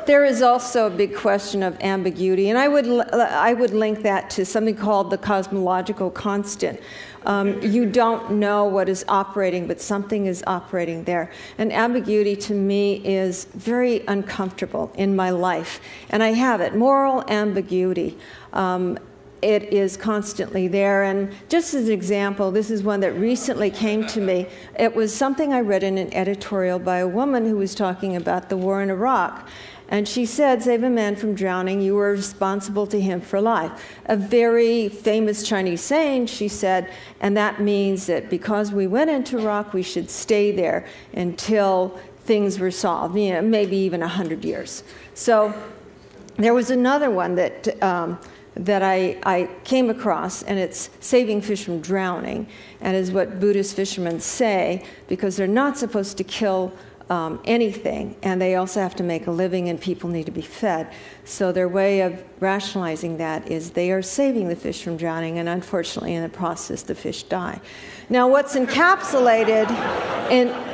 There is also a big question of ambiguity, and I would link that to something called the cosmological constant. You don't know what is operating, but something is operating there. And ambiguity to me is very uncomfortable in my life, and I have it. Moral ambiguity. It is constantly there. And just as an example, this is one that recently came to me. It was something I read in an editorial by a woman who was talking about the war in Iraq. And she said, save a man from drowning, you are responsible to him for life. A very famous Chinese saying, she said, and that means that because we went into Iraq, we should stay there until things were solved, maybe even 100 years. So there was another one that I came across, and it's saving fish from drowning, and is what Buddhist fishermen say, because they're not supposed to kill anything, and they also have to make a living, and people need to be fed. So their way of rationalizing that is they are saving the fish from drowning, and unfortunately in the process the fish die. Now what's encapsulated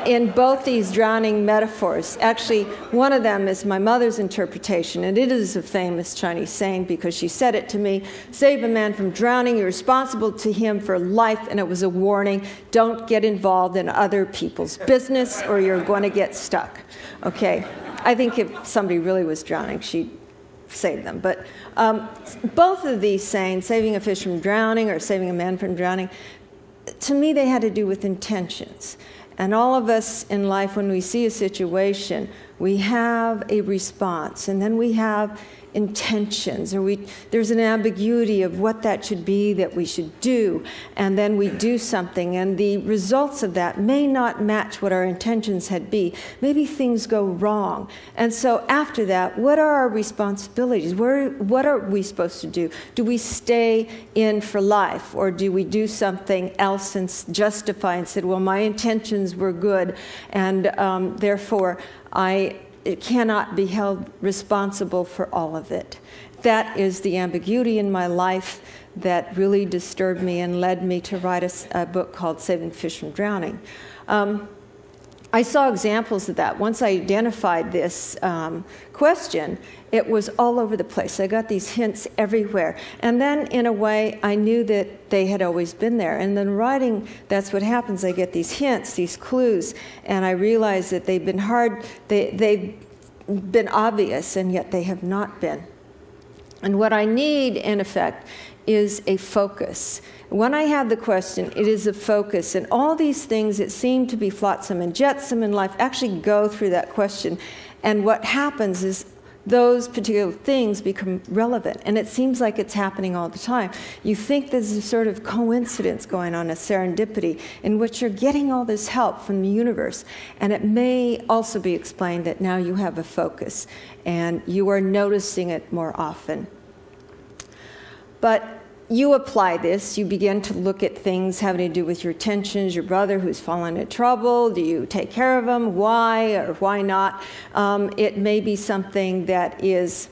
in both these drowning metaphors, actually one of them is my mother's interpretation, and it is a famous Chinese saying because she said it to me, save a man from drowning, you're responsible to him for life, and it was a warning, don't get involved in other people's business or you're going to get stuck. Okay, I think if somebody really was drowning, she'd save them. But both of these sayings, saving a fish from drowning or saving a man from drowning, to me they had to do with intentions. And all of us in life, when we see a situation, we have a response, and then we have intentions, or there's an ambiguity of what that should be that we should do, and then we do something, and the results of that may not match what our intentions had been. Maybe things go wrong. And so after that, what are our responsibilities? What are we supposed to do? Do we stay in for life, or do we do something else and justify and say, well, my intentions were good, and therefore it cannot be held responsible for all of it. That is the ambiguity in my life that really disturbed me and led me to write a book called Saving Fish from Drowning. I saw examples of that. Once I identified this question, it was all over the place. I got these hints everywhere. And then, in a way, I knew that they had always been there. And then writing, that's what happens. I get these hints, these clues, and I realize that they've been hard, they've been obvious, and yet they have not been. And what I need, in effect, is a focus. When I have the question, it is a focus. And all these things that seem to be flotsam and jetsam in life actually go through that question. And what happens is those particular things become relevant. And it seems like it's happening all the time. You think there's a sort of coincidence going on, a serendipity, in which you're getting all this help from the universe. And it may also be explained that now you have a focus, and you are noticing it more often. But you apply this, you begin to look at things having to do with your tensions, your brother who's fallen into trouble, do you take care of him, why or why not? It may be something that is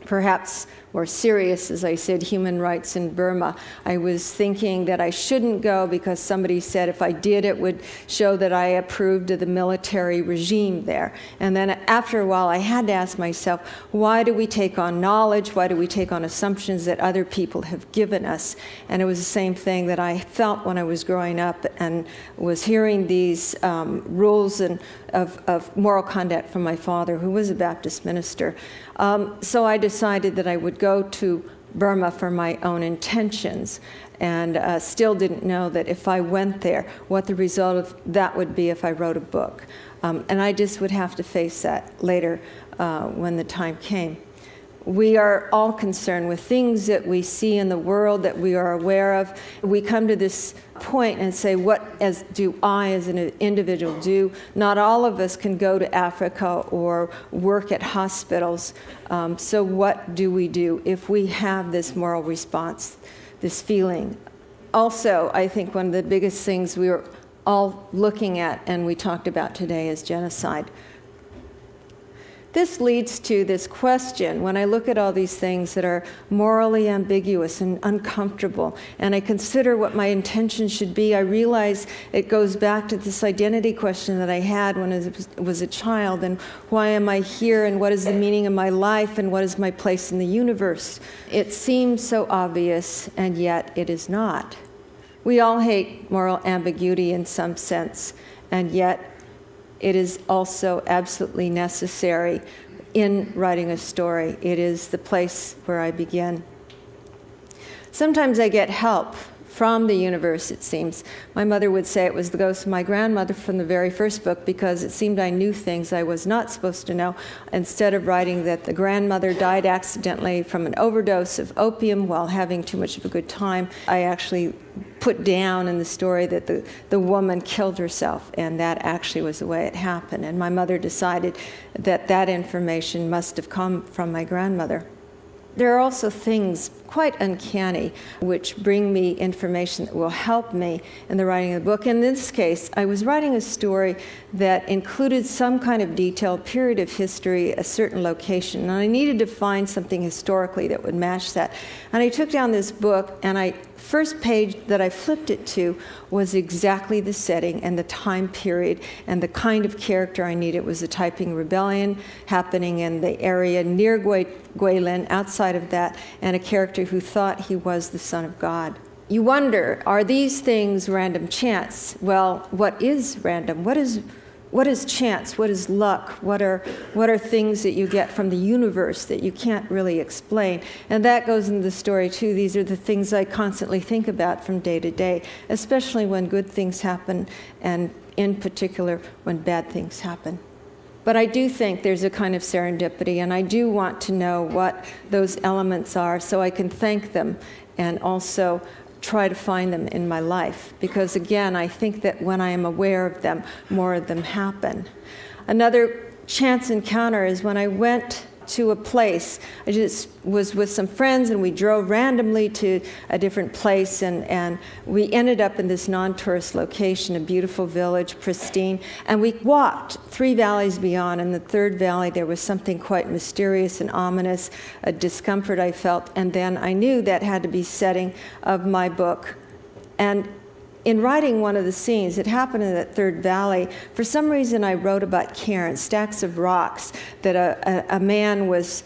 perhaps more serious, as I said, human rights in Burma. I was thinking that I shouldn't go because somebody said if I did, it would show that I approved of the military regime there. And then after a while, I had to ask myself, why do we take on knowledge? Why do we take on assumptions that other people have given us? And it was the same thing that I felt when I was growing up and was hearing these rules of moral conduct from my father, who was a Baptist minister. So I decided that I would go to Burma for my own intentions, and still didn't know that if I went there, what the result of that would be if I wrote a book. And I just would have to face that later when the time came. We are all concerned with things that we see in the world that we are aware of. We come to this point and say, what do I as an individual do? Not all of us can go to Africa or work at hospitals. So what do we do if we have this moral response, this feeling? Also, I think one of the biggest things we are all looking at and we talked about today is genocide. this leads to this question. When I look at all these things that are morally ambiguous and uncomfortable, and I consider what my intention should be, I realize it goes back to this identity question that I had when I was a child, and why am I here, and what is the meaning of my life, and what is my place in the universe? It seems so obvious, and yet it is not. We all hate moral ambiguity in some sense, and yet it is also absolutely necessary in writing a story. It is the place where I begin. Sometimes I get help from the universe, it seems. My mother would say it was the ghost of my grandmother from the very first book, because it seemed I knew things I was not supposed to know. Instead of writing that the grandmother died accidentally from an overdose of opium while having too much of a good time, I actually put down in the story that the woman killed herself, and that actually was the way it happened. And my mother decided that that information must have come from my grandmother. There are also things quite uncanny which bring me information that will help me in the writing of the book. In this case, I was writing a story that included some kind of detailed period of history, a certain location, and I needed to find something historically that would match that. And I took down this book, and first page that I flipped it to was exactly the setting and the time period and the kind of character I needed. It was a Taiping rebellion happening in the area near Guilin, outside of that, and a character who thought he was the son of God. You wonder, are these things random chance? Well, what is random? What is chance? What is luck? What are things that you get from the universe that you can't really explain? And that goes into the story too. These are the things I constantly think about from day to day, especially when good things happen, and in particular when bad things happen. But I do think there's a kind of serendipity, and I do want to know what those elements are so I can thank them and also try to find them in my life. Because again, I think that when I am aware of them, more of them happen. Another chance encounter is when I went to a place. I just was with some friends, and we drove randomly to a different place, and we ended up in this non-tourist location, a beautiful village, pristine, and we walked 3 valleys beyond. In the 3rd valley there was something quite mysterious and ominous, a discomfort I felt, and then I knew that had to be setting of my book. And in writing one of the scenes, it happened in that 3rd valley. For some reason, I wrote about cairns, stacks of rocks that a man was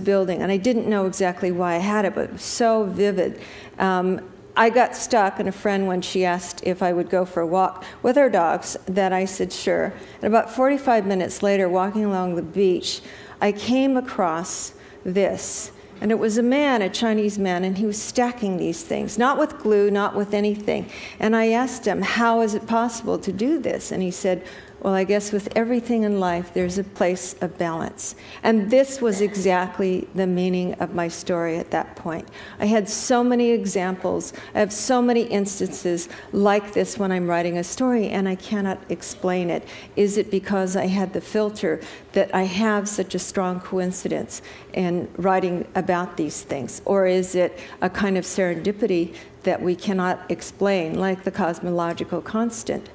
building, and I didn't know exactly why I had it, but it was so vivid. I got stuck, and a friend, when she asked if I would go for a walk with our dogs, that I said sure. And about 45 minutes later, walking along the beach, I came across this. And it was a man, a Chinese man, and he was stacking these things, not with glue, not with anything. And I asked him, how is it possible to do this? And he said, well, I guess with everything in life, there's a place of balance. And this was exactly the meaning of my story at that point. I had so many examples. I have so many instances like this when I'm writing a story, and I cannot explain it. Is it because I had the filter that I have such a strong coincidence in writing about these things? Or is it a kind of serendipity that we cannot explain, like the cosmological constant?